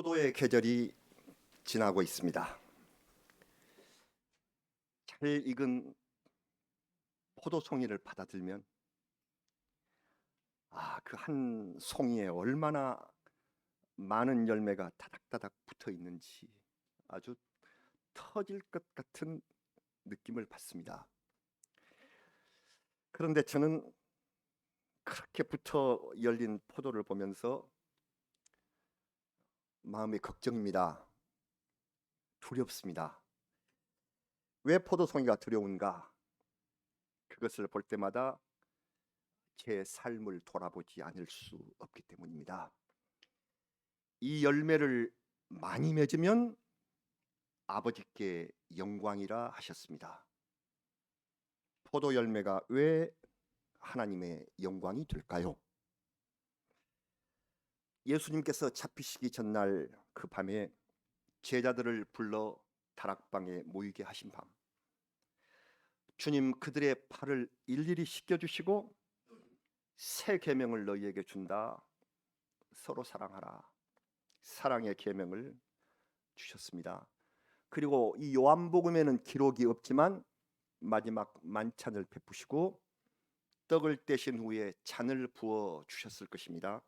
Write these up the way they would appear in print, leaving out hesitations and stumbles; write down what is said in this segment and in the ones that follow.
포도의 계절이 지나고 있습니다. 잘 익은 포도송이를 받아들면 그 한 송이에 얼마나 많은 열매가 다닥다닥 붙어 있는지 아주 터질 것 같은 느낌을 받습니다. 그런데 저는 그렇게 붙어 열린 포도를 보면서 마음이 걱정입니다. 두렵습니다. 왜 포도송이가 두려운가? 그것을 볼 때마다 제 삶을 돌아보지 않을 수 없기 때문입니다. 이 열매를 많이 맺으면 아버지께 영광이라 하셨습니다. 포도 열매가 왜 하나님의 영광이 될까요? 예수님께서 잡히시기 전날 그 밤에 제자들을 불러 다락방에 모이게 하신 밤, 주님 그들의 팔을 일일이 씻겨주시고 새 계명을 너희에게 준다. 서로 사랑하라. 사랑의 계명을 주셨습니다. 그리고 이 요한복음에는 기록이 없지만 마지막 만찬을 베푸시고 떡을 떼신 후에 잔을 부어 주셨을 것입니다.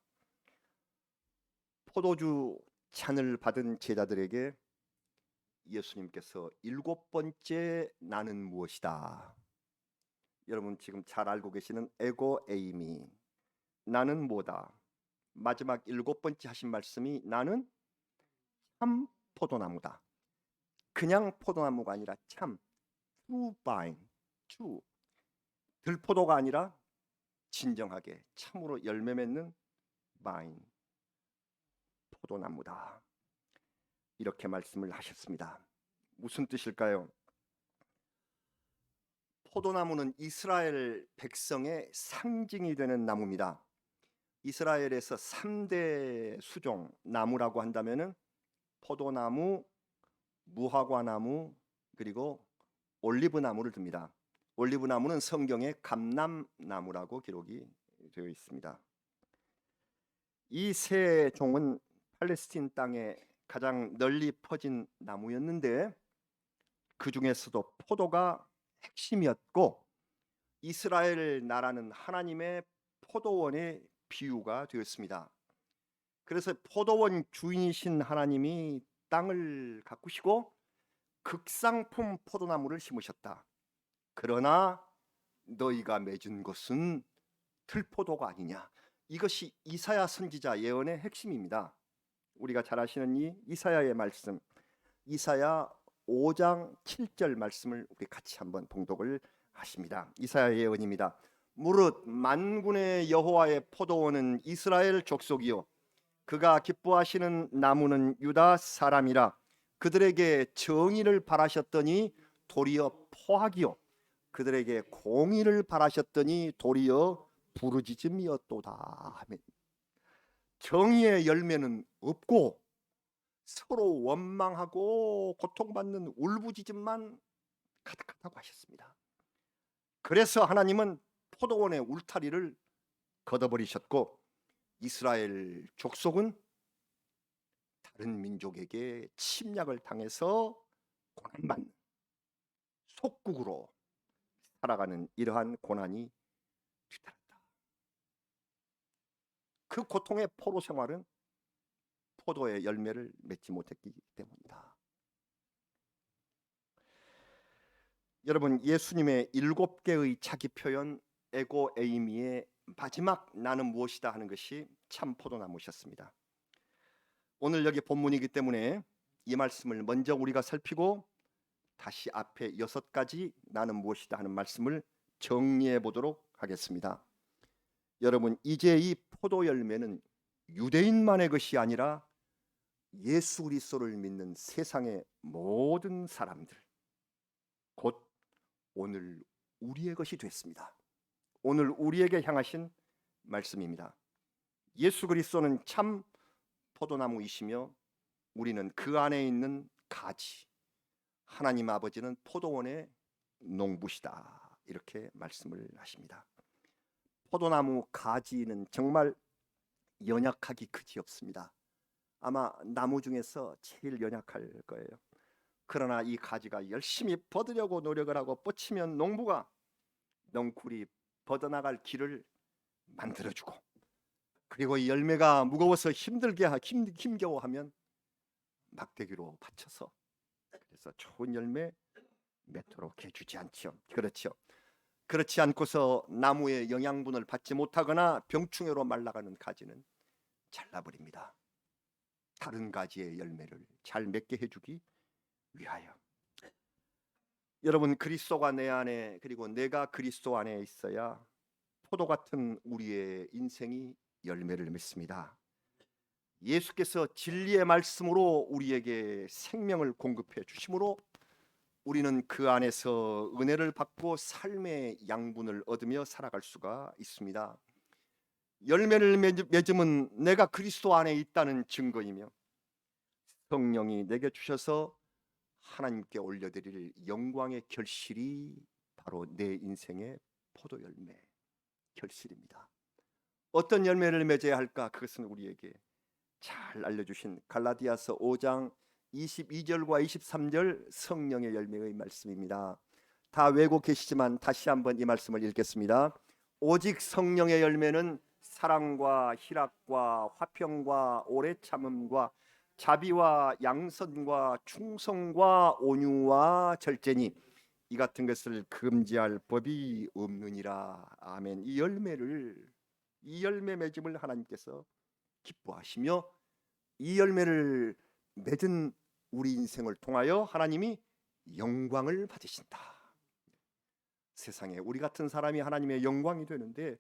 포도주 잔을 받은 제자들에게 예수님께서 7번째 나는 무엇이다. 여러분 지금 잘 알고 계시는 에고 에이미, 나는 뭐다. 마지막 7번째 하신 말씀이 나는 참 포도나무다. 그냥 포도나무가 아니라 참 true vine, true 들포도가 아니라 진정하게 참으로 열매 맺는 vine, 포도나무다. 이렇게 말씀을 하셨습니다. 무슨 뜻일까요? 포도나무는 이스라엘 백성의 상징이 되는 나무입니다. 이스라엘에서 3대 수종 나무라고 한다면은 포도나무, 무화과나무, 그리고 올리브나무를 듭니다. 올리브나무는 성경에 감람나무라고 기록이 되어 있습니다. 이 세 종은 팔레스틴 땅에 가장 널리 퍼진 나무였는데 그 중에서도 포도가 핵심이었고 이스라엘 나라는 하나님의 포도원의 비유가 되었습니다. 그래서 포도원 주인이신 하나님이 땅을 가꾸시고 극상품 포도나무를 심으셨다. 그러나 너희가 맺은 것은 들포도가 아니냐. 이것이 이사야 선지자 예언의 핵심입니다. 우리가 잘 아시는 이 이사야의 말씀, 이사야 5장 7절 말씀을 우리 같이 한번 봉독을 하십니다. 이사야 예언입니다. 무릇 만군의 여호와의 포도원은 이스라엘 족속이요 그가 기뻐하시는 나무는 유다 사람이라. 그들에게 정의를 바라셨더니 도리어 포악이요 그들에게 공의를 바라셨더니 도리어 부르짖음이었도다. 정의의 열매는 없고 서로 원망하고 고통받는 울부짖음만 가득하다고 하셨습니다. 그래서 하나님은 포도원의 울타리를 걷어버리셨고 이스라엘 족속은 다른 민족에게 침략을 당해서 고난받는 속국으로 살아가는 이러한 고난이 뒤따랐다. 그 고통의 포로 생활은 포도의 열매를 맺지 못했기 때문이다. 여러분 예수님의 7개의 자기 표현 에고 에이미의 마지막 나는 무엇이다 하는 것이 참 포도나무셨습니다. 오늘 여기 본문이기 때문에 이 말씀을 먼저 우리가 살피고 다시 앞에 6가지 나는 무엇이다 하는 말씀을 정리해 보도록 하겠습니다. 여러분 이제 이 포도 열매는 유대인만의 것이 아니라 예수 그리스도를 믿는 세상의 모든 사람들, 곧 오늘 우리의 것이 됐습니다. 오늘 우리에게 향하신 말씀입니다. 예수 그리스도는 참 포도나무이시며 우리는 그 안에 있는 가지, 하나님 아버지는 포도원의 농부시다. 이렇게 말씀을 하십니다. 포도나무 가지는 정말 연약하기 그지없습니다. 아마 나무 중에서 제일 연약할 거예요. 그러나 이 가지가 열심히 뻗으려고 노력을 하고 뻗치면 농부가 넝쿨이 뻗어나갈 길을 만들어주고, 그리고 이 열매가 무거워서 힘겨워하면 막대기로 받쳐서, 그래서 좋은 열매 맺도록 해주지 않죠. 그렇죠. 그렇지 않고서 나무의 영양분을 받지 못하거나 병충해로 말라가는 가지는 잘라버립니다. 다른 가지의 열매를 잘 맺게 해주기 위하여. 여러분, 그리스도가 내 안에, 그리고 내가 그리스도 안에 있어야 포도 같은 우리의 인생이 열매를 맺습니다. 예수께서 진리의 말씀으로 우리에게 생명을 공급해 주심으로 우리는 그 안에서 은혜를 받고 삶의 양분을 얻으며 살아갈 수가 있습니다. 열매를 맺음은 내가 그리스도 안에 있다는 증거이며, 성령이 내게 주셔서 하나님께 올려드릴 영광의 결실이 바로 내 인생의 포도 열매 결실입니다. 어떤 열매를 맺어야 할까? 그것은 우리에게 잘 알려주신 갈라디아서 5장 22절과 23절 성령의 열매의 말씀입니다. 다 외고 계시지만 다시 한번 이 말씀을 읽겠습니다. 오직 성령의 열매는 사랑과 희락과 화평과 오래 참음과 자비와 양선과 충성과 온유와 절제니 이 같은 것을 금지할 법이 없느니라. 아멘. 이 열매 맺음을 하나님께서 기뻐하시며, 이 열매를 맺은 우리 인생을 통하여 하나님이 영광을 받으신다. 세상에 우리 같은 사람이 하나님의 영광이 되는데,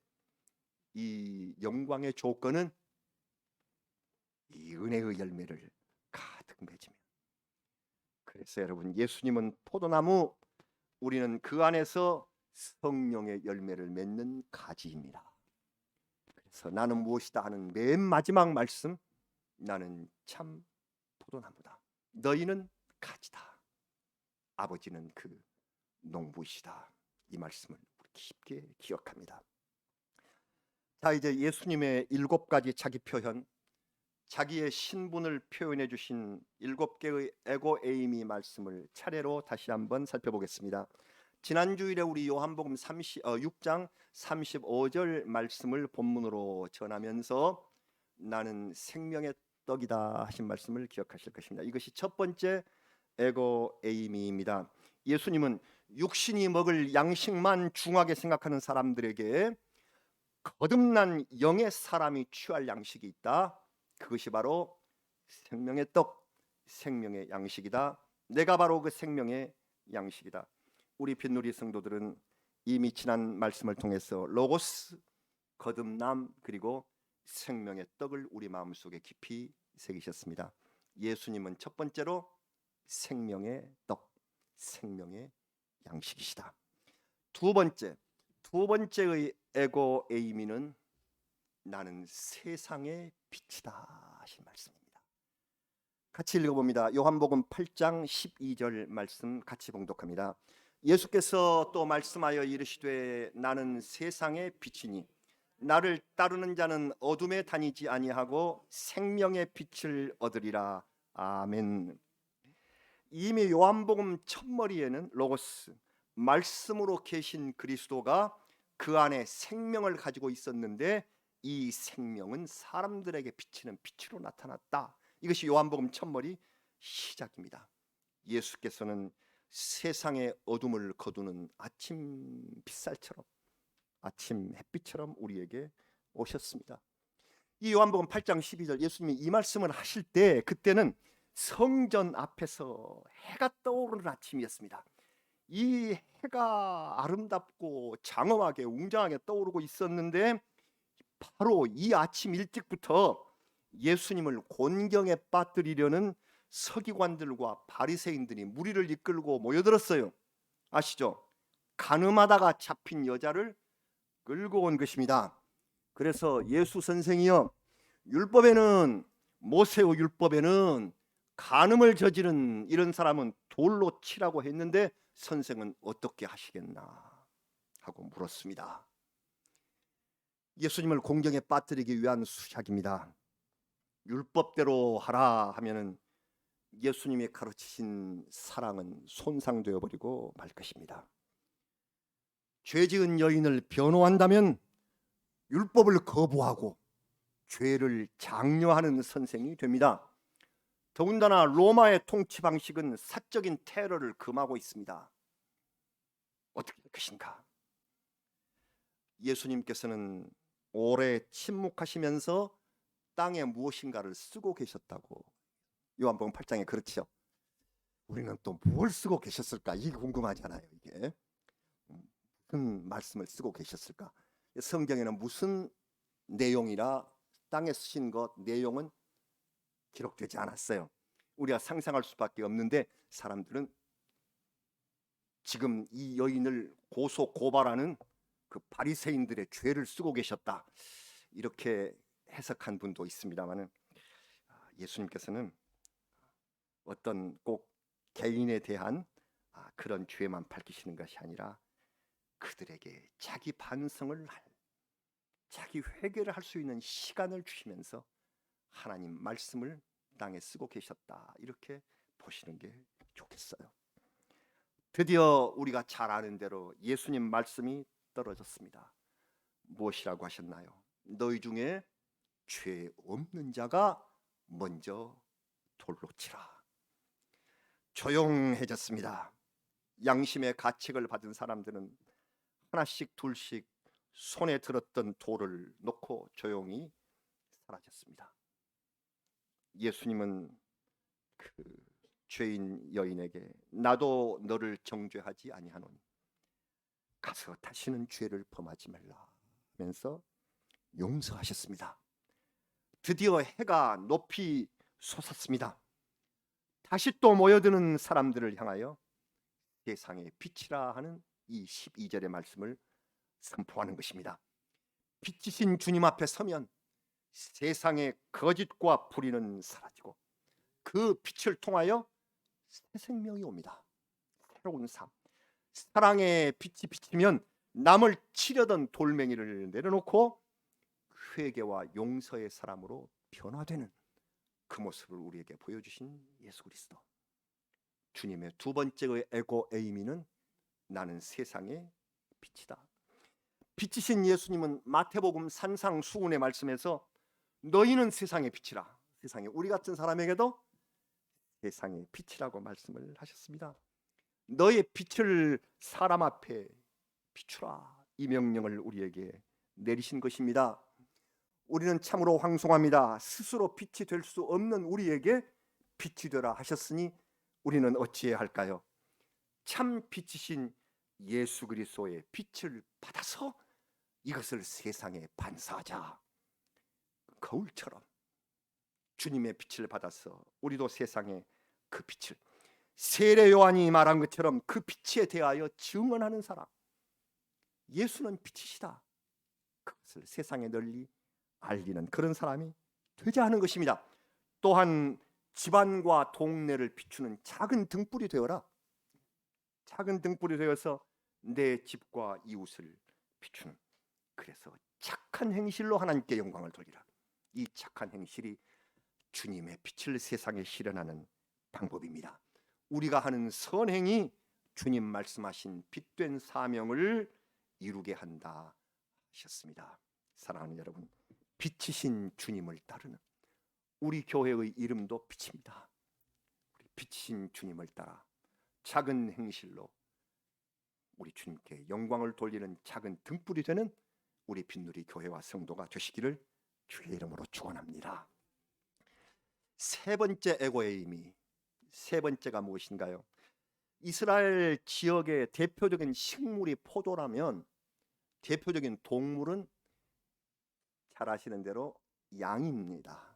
이 영광의 조건은 이 은혜의 열매를 가득 맺으면. 그래서 여러분, 예수님은 포도나무, 우리는 그 안에서 성령의 열매를 맺는 가지입니다. 그래서 나는 무엇이다 하는 맨 마지막 말씀, 나는 참 포도나무다, 너희는 가지다, 아버지는 그 농부이시다. 이 말씀을 깊게 기억합니다. 자, 이제 예수님의 7가지 자기 표현, 자기의 신분을 표현해 주신 7개의 에고 에이미 말씀을 차례로 다시 한번 살펴보겠습니다. 지난 주일에 우리 요한복음 6장 35절 말씀을 본문으로 전하면서 나는 생명의 떡이다 하신 말씀을 기억하실 것입니다. 이것이 첫 번째 에고 에이미입니다. 예수님은 육신이 먹을 양식만 중하게 생각하는 사람들에게 거듭난 영의 사람이 취할 양식이 있다. 그것이 바로 생명의 떡, 생명의 양식이다. 내가 바로 그 생명의 양식이다. 우리 빈누리 성도들은 이미 지난 말씀을 통해서 로고스, 거듭남, 그리고 생명의 떡을 우리 마음속에 깊이 새기셨습니다. 예수님은 첫 번째로 생명의 떡, 생명의 양식이시다. 두 번째의 에고 에이미는 나는 세상의 빛이다 하신 말씀입니다. 같이 읽어봅니다. 요한복음 8장 12절 말씀 같이 봉독합니다. 예수께서 또 말씀하여 이르시되 나는 세상의 빛이니 나를 따르는 자는 어둠에 다니지 아니하고 생명의 빛을 얻으리라. 아멘. 이미 요한복음 첫머리에는 로고스, 말씀으로 계신 그리스도가 그 안에 생명을 가지고 있었는데 이 생명은 사람들에게 비치는 빛으로 나타났다. 이것이 요한복음 첫머리 시작입니다. 예수께서는 세상의 어둠을 거두는 아침 햇살처럼, 아침 햇빛처럼 우리에게 오셨습니다. 이 요한복음 8장 12절 예수님이 이 말씀을 하실 때 그때는 성전 앞에서 해가 떠오르는 아침이었습니다. 이 해가 아름답고 장엄하게 웅장하게 떠오르고 있었는데, 바로 이 아침 일찍부터 예수님을 곤경에 빠뜨리려는 서기관들과 바리새인들이 무리를 이끌고 모여들었어요. 아시죠? 가늠하다가 잡힌 여자를 끌고 온 것입니다. 그래서 예수 선생이여, 모세의 율법에는 간음을 저지른 이런 사람은 돌로 치라고 했는데 선생은 어떻게 하시겠나 하고 물었습니다. 예수님을 공경에 빠뜨리기 위한 수작입니다. 율법대로 하라 하면은 예수님이 가르치신 사랑은 손상되어 버리고 말 것입니다. 죄 지은 여인을 변호한다면 율법을 거부하고 죄를 장려하는 선생이 됩니다. 더군다나 로마의 통치 방식은 사적인 테러를 금하고 있습니다. 어떻게 할 것인가? 예수님께서는 오래 침묵하시면서 땅에 무엇인가를 쓰고 계셨다고 요한복음 8장에 그렇죠. 우리는 또 뭘 쓰고 계셨을까? 이게 궁금하잖아요. 이게 무슨 말씀을 쓰고 계셨을까? 성경에는 무슨 내용이라 땅에 쓰신 것 내용은 기록되지 않았어요. 우리가 상상할 수밖에 없는데 사람들은 지금 이 여인을 고소 고발하는 그 바리새인들의 죄를 쓰고 계셨다, 이렇게 해석한 분도 있습니다만은 예수님께서는 어떤 꼭 개인에 대한 그런 죄만 밝히시는 것이 아니라 그들에게 자기 반성을 할, 자기 회개를 할 수 있는 시간을 주시면서 하나님 말씀을 땅에 쓰고 계셨다, 이렇게 보시는 게 좋겠어요. 드디어 우리가 잘 아는 대로 예수님 말씀이 떨어졌습니다. 무엇이라고 하셨나요? 너희 중에 죄 없는 자가 먼저 돌로 치라. 조용해졌습니다. 양심의 가책을 받은 사람들은 하나씩 둘씩 손에 들었던 돌을 놓고 조용히 사라졌습니다. 예수님은 그 죄인 여인에게 나도 너를 정죄하지 아니하노니 가서 다시는 죄를 범하지 말라 하면서 용서하셨습니다. 드디어 해가 높이 솟았습니다. 다시 또 모여드는 사람들을 향하여 세상의 빛이라 하는 이 12절의 말씀을 선포하는 것입니다. 빛이신 주님 앞에 서면 세상의 거짓과 불의는 사라지고 그 빛을 통하여 새 생명이 옵니다. 새로운 삶. 사랑의 빛이 비치면 남을 치려던 돌멩이를 내려놓고 회개와 용서의 사람으로 변화되는 그 모습을 우리에게 보여주신 예수 그리스도. 주님의 두 번째의 에고 에이미는 나는 세상의 빛이다. 빛이신 예수님은 마태복음 산상수훈의 말씀에서 너희는 세상의 빛이라, 세상에 우리 같은 사람에게도 세상의 빛이라고 말씀을 하셨습니다. 너의 빛을 사람 앞에 비추라, 이 명령을 우리에게 내리신 것입니다. 우리는 참으로 황송합니다. 스스로 빛이 될 수 없는 우리에게 빛이 되라 하셨으니 우리는 어찌해야 할까요? 참 빛이신 예수 그리스도의 빛을 받아서 이것을 세상에 반사하자. 거울처럼 주님의 빛을 받아서 우리도 세상에 그 빛을, 세례 요한이 말한 것처럼 그 빛에 대하여 증언하는 사람. 예수는 빛이시다, 그것을 세상에 널리 알리는 그런 사람이 되자 하는 것입니다. 또한 집안과 동네를 비추는 작은 등불이 되어라. 작은 등불이 되어서 내 집과 이웃을 비추는, 그래서 착한 행실로 하나님께 영광을 돌리라. 이 착한 행실이 주님의 빛을 세상에 실현하는 방법입니다. 우리가 하는 선행이 주님 말씀하신 빛된 사명을 이루게 한다 하셨습니다. 사랑하는 여러분, 빛이신 주님을 따르는 우리 교회의 이름도 빛입니다. 우리 빛이신 주님을 따라 작은 행실로 우리 주님께 영광을 돌리는 작은 등불이 되는 우리 빛누리 교회와 성도가 되시기를 주의 이름으로 축원합니다. 세 번째 에고의 의미, 세 번째가 무엇인가요? 이스라엘 지역의 대표적인 식물이 포도라면 대표적인 동물은 잘 아시는 대로 양입니다.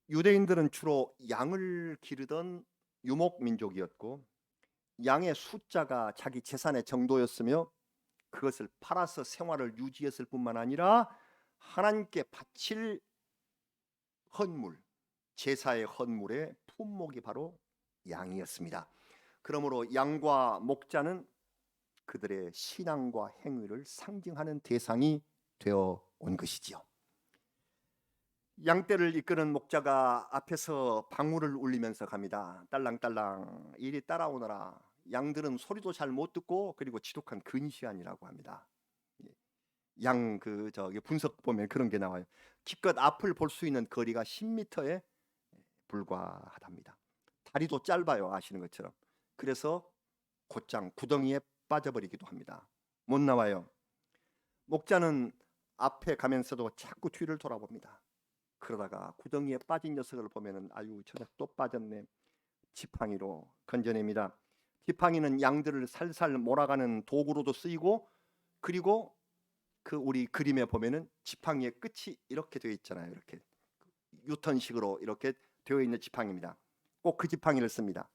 유대인들은 주로 양을 기르던 유목 민족이었고 양의 숫자가 자기 재산의 정도였으며 그것을 팔아서 생활을 유지했을 뿐만 아니라 하나님께 바칠 헌물, 제사의 헌물의 품목이 바로 양이었습니다. 그러므로 양과 목자는 그들의 신앙과 행위를 상징하는 대상이 되어 온 것이지요. 양떼를 이끄는 목자가 앞에서 방울을 울리면서 갑니다. 딸랑딸랑 이리 따라오너라. 양들은 소리도 잘 못 듣고 그리고 지독한 근시안이라고 합니다. 양 저기 분석 보면 그런 게 나와요. 기껏 앞을 볼 수 있는 거리가 10m에 불과하답니다. 다리도 짧아요, 아시는 것처럼. 그래서 곧장 구덩이에 빠져버리기도 합니다. 못 나와요. 목자는 앞에 가면서도 자꾸 뒤를 돌아봅니다. 그러다가 구덩이에 빠진 녀석을 보면은 아유 저 녀석 또 빠졌네. 지팡이로 건져냅니다. 지팡이는 양들을 살살 몰아가는 도구로도 쓰이고, 그리고 그 우리 그림에 보면은 지팡이의 끝이 이렇게 되어 있잖아요. 이렇게 유턴식으로 이렇게 되어 있는 지팡이입니다. 꼭 그 지팡이를 씁니다.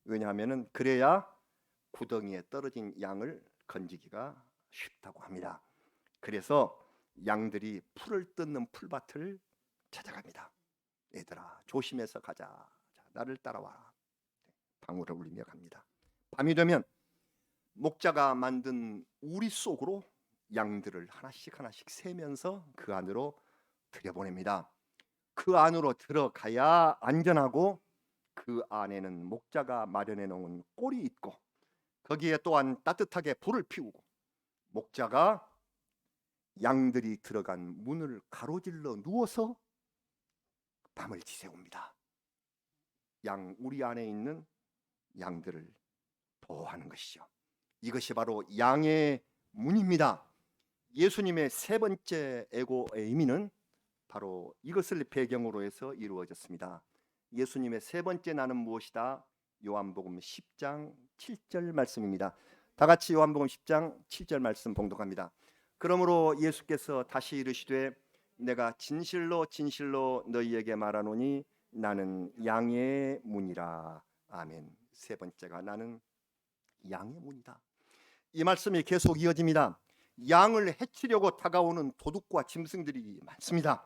왜냐하면은 그래야 구덩이에 떨어진 양을 건지기가 쉽다고 합니다. 그래서 양들이 풀을 뜯는 풀밭을 찾아갑니다. 얘들아 조심해서 가자. 자, 나를 따라와. 방울을 울리며 갑니다. 밤이 되면 목자가 만든 우리 속으로 양들을 하나씩 하나씩 세면서 그 안으로 들여보냅니다. 그 안으로 들어가야 안전하고, 그 안에는 목자가 마련해 놓은 꼴이 있고, 거기에 또한 따뜻하게 불을 피우고, 목자가 양들이 들어간 문을 가로질러 누워서 밤을 지새웁니다. 우리 안에 있는 양들을 보호하는 것이죠. 이것이 바로 양의 문입니다. 예수님의 세 번째 에고의 의미는 바로 이것을 배경으로 해서 이루어졌습니다. 예수님의 세 번째 나는 무엇이다? 요한복음 10장 7절 말씀입니다. 다 같이 요한복음 10장 7절 말씀 봉독합니다. 그러므로 예수께서 다시 이르시되 내가 진실로 진실로 너희에게 말하노니 나는 양의 문이라. 아멘. 세 번째가 나는 양의 문이다. 이 말씀이 계속 이어집니다. 양을 해치려고 다가오는 도둑과 짐승들이 많습니다.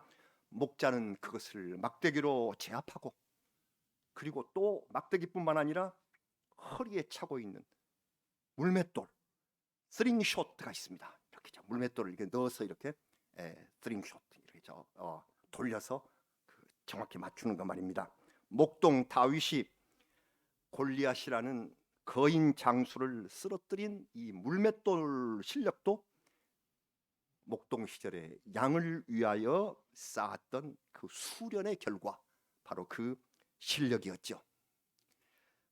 목자는 그것을 막대기로 제압하고, 그리고 또 막대기뿐만 아니라 허리에 차고 있는 물맷돌, 스링쇼트가 있습니다. 이렇게 물맷돌을 이렇게 넣어서 이렇게 스링쇼트 이렇게 돌려서 정확히 맞추는 거 말입니다. 목동 다윗이 골리앗이라는 거인 장수를 쓰러뜨린 이 물맷돌 실력도 목동 시절에 양을 위하여 쌓았던 그 수련의 결과, 바로 그 실력이었죠.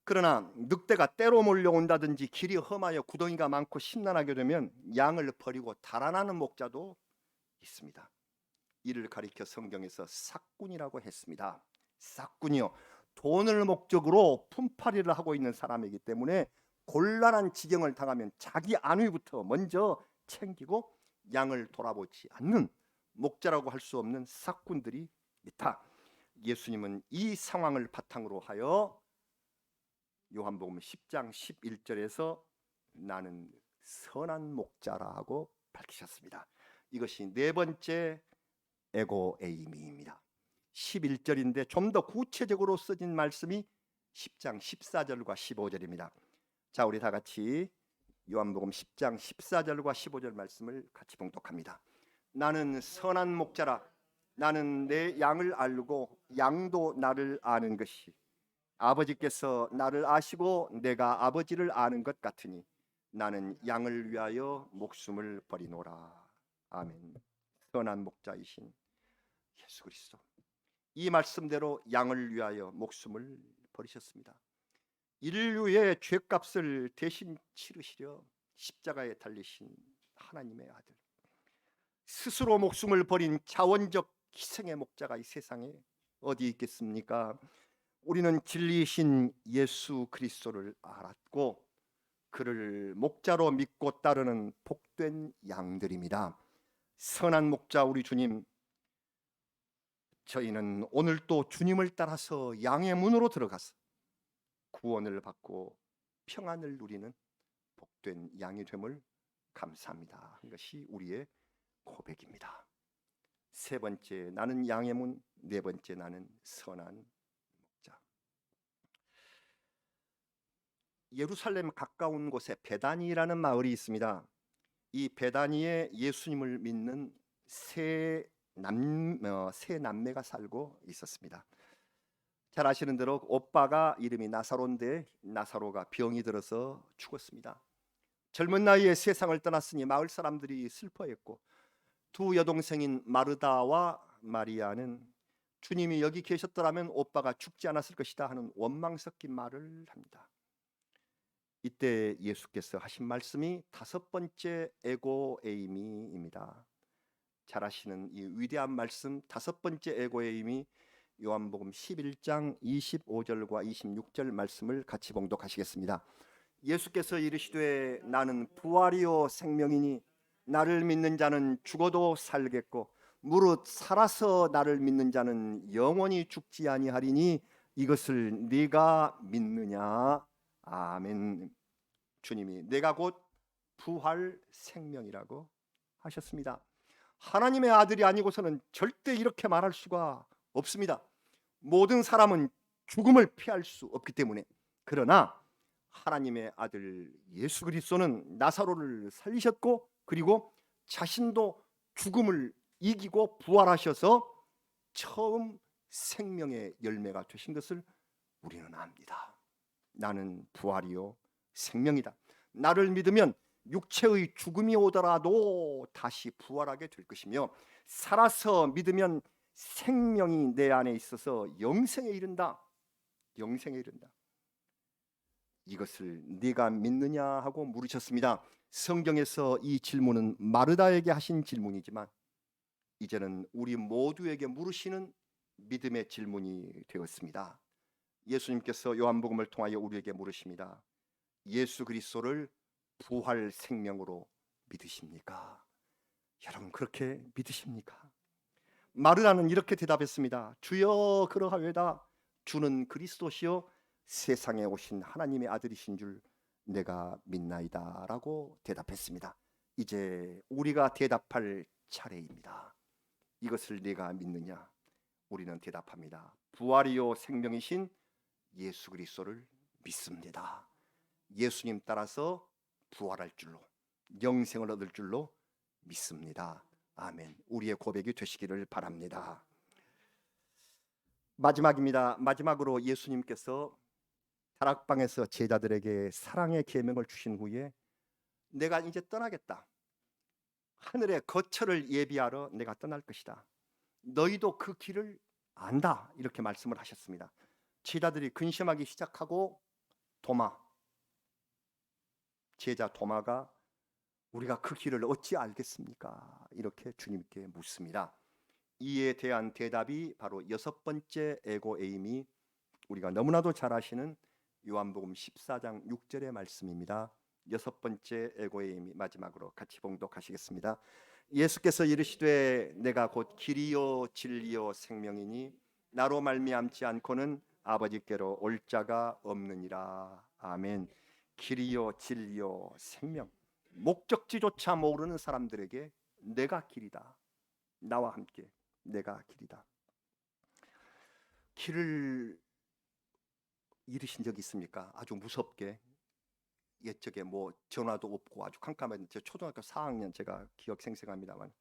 그러나 늑대가 때로 몰려온다든지 길이 험하여 구덩이가 많고 심란하게 되면 양을 버리고 달아나는 목자도 있습니다. 이를 가리켜 성경에서 삭군이라고 했습니다. 삭군이요, 돈을 목적으로 품팔이를 하고 있는 사람이기 때문에 곤란한 지경을 당하면 자기 안위부터 먼저 챙기고 양을 돌아보지 않는 목자라고 할 수 없는 삭군들이 있다. 예수님은 이 상황을 바탕으로 하여 요한복음 10장 11절에서 나는 선한 목자라고 밝히셨습니다. 이것이 네 번째 에고에이미입니다. 11절인데 좀 더 구체적으로 써진 말씀이 10장 14절과 15절입니다. 자, 우리 다 같이 요한복음 10장 14절과 15절 말씀을 같이 봉독합니다. 나는 선한 목자라. 나는 내 양을 알고 양도 나를 아는 것이, 아버지께서 나를 아시고 내가 아버지를 아는 것 같으니 나는 양을 위하여 목숨을 버리노라. 아멘. 선한 목자이신 예수 그리스도, 이 말씀대로 양을 위하여 목숨을 버리셨습니다. 인류의 죄값을 대신 치르시려 십자가에 달리신 하나님의 아들, 스스로 목숨을 버린 자원적 희생의 목자가 이 세상에 어디 있겠습니까? 우리는 진리이신 예수 그리스도를 알았고 그를 목자로 믿고 따르는 복된 양들입니다. 선한 목자 우리 주님, 저희는 오늘 또 주님을 따라서 양의 문으로 들어가서 구원을 받고 평안을 누리는 복된 양이 됨을 감사합니다. 이것이 우리의 고백입니다. 세 번째 나는 양의 문, 네 번째 나는 선한 목자. 예루살렘 가까운 곳에 베다니라는 마을이 있습니다. 이 베다니에 예수님을 믿는 세 세 남매가 살고 있었습니다. 잘 아시는 대로 오빠가 이름이 나사로인데 나사로가 병이 들어서 죽었습니다. 젊은 나이에 세상을 떠났으니 마을 사람들이 슬퍼했고 두 여동생인 마르다와 마리아는 주님이 여기 계셨더라면 오빠가 죽지 않았을 것이다 하는 원망 섞인 말을 합니다. 이때 예수께서 하신 말씀이 다섯 번째 에고에이미입니다. 잘 아시는 이 위대한 말씀 다섯 번째 에고에이미 요한복음 11장 25절과 26절 말씀을 같이 봉독하시겠습니다. 예수께서 이르시되 나는 부활이요 생명이니 나를 믿는 자는 죽어도 살겠고 무릇 살아서 나를 믿는 자는 영원히 죽지 아니하리니 이것을 네가 믿느냐. 아멘. 주님이 내가 곧 부활 생명이라고 하셨습니다. 하나님의 아들이 아니고서는 절대 이렇게 말할 수가 없습니다. 모든 사람은 죽음을 피할 수 없기 때문에. 그러나 하나님의 아들 예수 그리스도는 나사로를 살리셨고 그리고 자신도 죽음을 이기고 부활하셔서 처음 생명의 열매가 되신 것을 우리는 압니다. 나는 부활이요 생명이다. 나를 믿으면 육체의 죽음이 오더라도 다시 부활하게 될 것이며 살아서 믿으면 생명이 내 안에 있어서 영생에 이른다. 영생에 이른다. 이것을 네가 믿느냐 하고 물으셨습니다. 성경에서 이 질문은 마르다에게 하신 질문이지만 이제는 우리 모두에게 물으시는 믿음의 질문이 되었습니다. 예수님께서 요한복음을 통하여 우리에게 물으십니다. 예수 그리스도를 부활 생명으로 믿으십니까? 여러분 그렇게 믿으십니까? 마르다는 이렇게 대답했습니다. 주여 그러하외다. 주는 그리스도시요 세상에 오신 하나님의 아들이신 줄 내가 믿나이다 라고 대답했습니다. 이제 우리가 대답할 차례입니다. 이것을 내가 믿느냐? 우리는 대답합니다. 부활이요 생명이신 예수 그리스도를 믿습니다. 예수님 따라서 부활할 줄로 영생을 얻을 줄로 믿습니다. 아멘. 우리의 고백이 되시기를 바랍니다. 마지막입니다. 마지막으로 예수님께서 다락방에서 제자들에게 사랑의 계명을 주신 후에 내가 이제 떠나겠다. 하늘의 거처를 예비하러 내가 떠날 것이다. 너희도 그 길을 안다. 이렇게 말씀을 하셨습니다. 제자들이 근심하기 시작하고 제자 도마가 우리가 그 길을 어찌 알겠습니까? 이렇게 주님께 묻습니다. 이에 대한 대답이 바로 여섯 번째 에고에임이 우리가 너무나도 잘 아시는 요한복음 14장 6절의 말씀입니다. 여섯 번째 에고에임이 마지막으로 같이 봉독하시겠습니다. 예수께서 이르시되 내가 곧 길이요 진리요 생명이니 나로 말미암지 않고는 아버지께로 올 자가 없느니라. 아멘. 길이요 진리요 생명. 목적지조차 모르는 사람들에게 내가 길이다. 나와 함께 내가 길이다. 길을 잃으신 적이 있습니까? 아주 무섭게 옛적에 뭐 전화도 없고 아주 캄캄한 제 초등학교 4학년 제가 기억 생생합니다만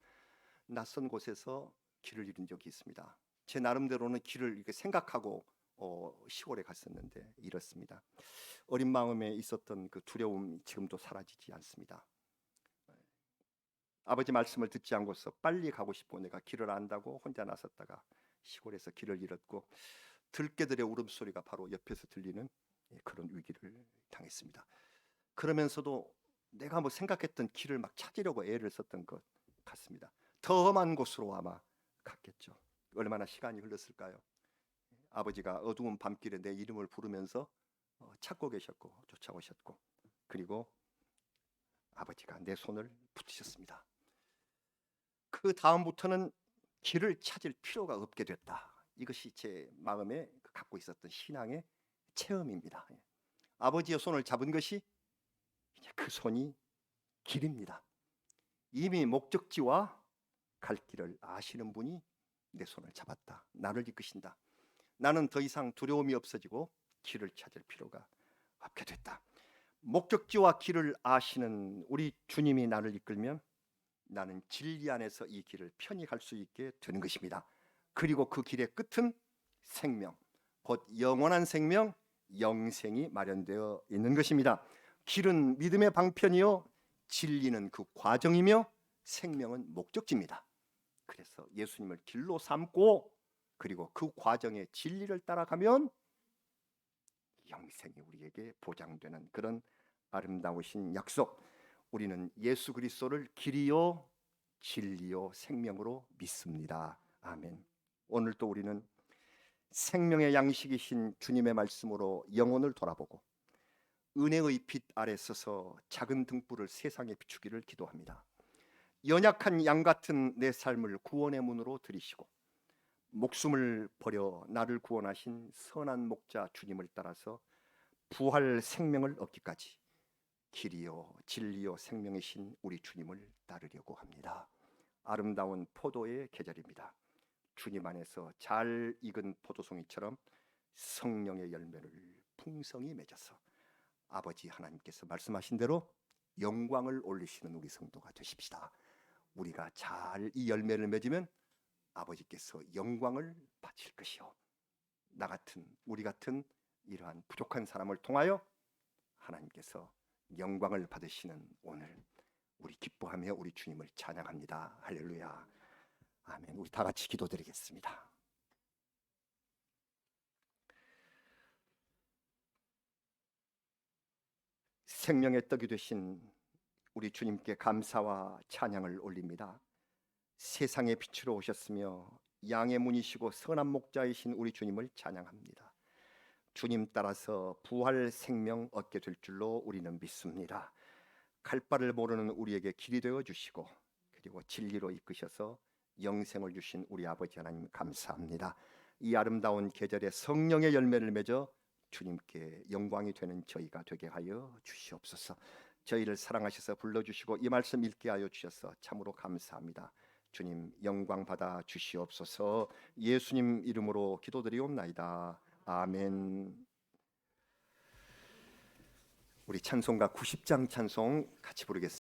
낯선 곳에서 길을 잃은 적이 있습니다. 제 나름대로는 길을 이렇게 생각하고 시골에 갔었는데 잃었습니다. 어린 마음에 있었던 그 두려움이 지금도 사라지지 않습니다. 아버지 말씀을 듣지 않고서 빨리 가고 싶고 내가 길을 안다고 혼자 나섰다가 시골에서 길을 잃었고 들깨들의 울음소리가 바로 옆에서 들리는 그런 위기를 당했습니다. 그러면서도 내가 뭐 생각했던 길을 막 찾으려고 애를 썼던 것 같습니다. 더 험한 곳으로 아마 갔겠죠. 얼마나 시간이 흘렀을까요? 아버지가 어두운 밤길에 내 이름을 부르면서 찾고 계셨고 쫓아오셨고 그리고 아버지가 내 손을 붙이셨습니다. 그 다음부터는 길을 찾을 필요가 없게 됐다. 이것이 제 마음에 갖고 있었던 신앙의 체험입니다. 아버지의 손을 잡은 것이 이제 그 손이 길입니다. 이미 목적지와 갈 길을 아시는 분이 내 손을 잡았다. 나를 이끄신다. 나는 더 이상 두려움이 없어지고 길을 찾을 필요가 없게 됐다. 목적지와 길을 아시는 우리 주님이 나를 이끌면 나는 진리 안에서 이 길을 편히 갈 수 있게 되는 것입니다. 그리고 그 길의 끝은 생명, 곧 영원한 생명, 영생이 마련되어 있는 것입니다. 길은 믿음의 방편이요, 진리는 그 과정이며 생명은 목적지입니다. 그래서 예수님을 길로 삼고 그리고 그 과정의 진리를 따라가면 영생이 우리에게 보장되는 그런 아름다우신 약속. 우리는 예수 그리스도를 길이요 진리요 생명으로 믿습니다. 아멘. 오늘 또 우리는 생명의 양식이신 주님의 말씀으로 영혼을 돌아보고 은혜의 빛 아래 서서 작은 등불을 세상에 비추기를 기도합니다. 연약한 양 같은 내 삶을 구원의 문으로 들이시고 목숨을 버려 나를 구원하신 선한 목자 주님을 따라서 부활 생명을 얻기까지 길이요 진리요 생명이신 우리 주님을 따르려고 합니다. 아름다운 포도의 계절입니다. 주님 안에서 잘 익은 포도송이처럼 성령의 열매를 풍성히 맺어서 아버지 하나님께서 말씀하신 대로 영광을 올리시는 우리 성도가 되십시다. 우리가 잘 이 열매를 맺으면 아버지께서 영광을 받으실 것이요, 나 같은 우리 같은 이러한 부족한 사람을 통하여 하나님께서 영광을 받으시는 오늘 우리 기뻐하며 우리 주님을 찬양합니다. 할렐루야. 아멘. 우리 다 같이 기도드리겠습니다. 생명의 떡이 되신 우리 주님께 감사와 찬양을 올립니다. 세상의 빛으로 오셨으며 양의 문이시고 선한 목자이신 우리 주님을 찬양합니다. 주님 따라서 부활 생명 얻게 될 줄로 우리는 믿습니다. 갈 바를 모르는 우리에게 길이 되어 주시고 그리고 진리로 이끄셔서 영생을 주신 우리 아버지 하나님 감사합니다. 이 아름다운 계절에 성령의 열매를 맺어 주님께 영광이 되는 저희가 되게 하여 주시옵소서. 저희를 사랑하셔서 불러주시고 이 말씀 읽게 하여 주셔서 참으로 감사합니다. 주님 영광 받아 주시옵소서. 예수님 이름으로 기도드리옵나이다. 아멘. 우리 찬송가 90장 찬송 같이 부르겠습니다.